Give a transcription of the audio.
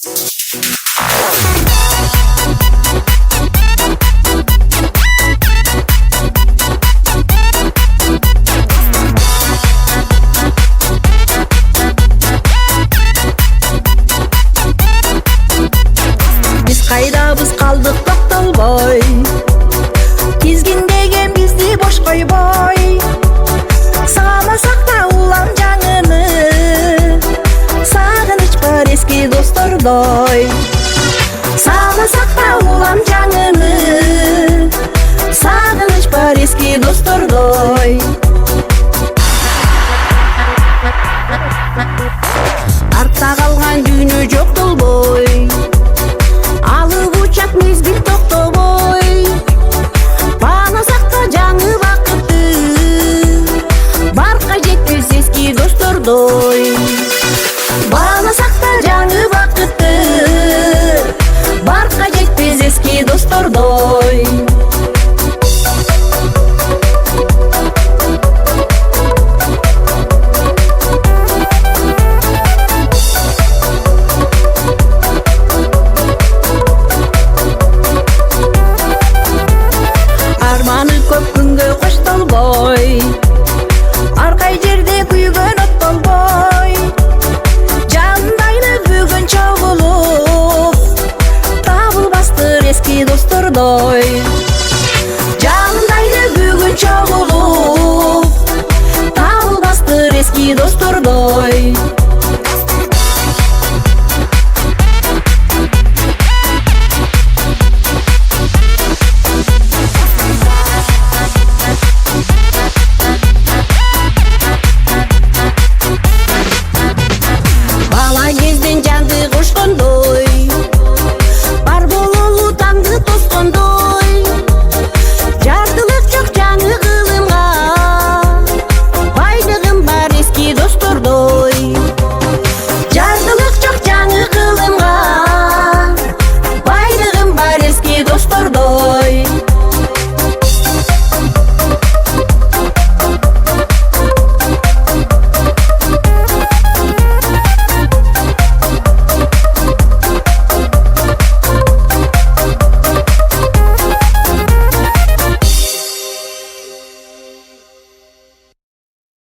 Biz kaydabız kaldık toktolboy, tizgindеген bizdi boş koyboy. Sağmasak da ulan жаңыны, сагыныч бар eski dostordoy. Sağmasak da ulan жаңыны, сагыныч бар eski dostordoy. Артта калган күнү жок долбой, алып учат мезгил токтобой. Баанасак да жаңы бакытты, барка жетпес eski достордой.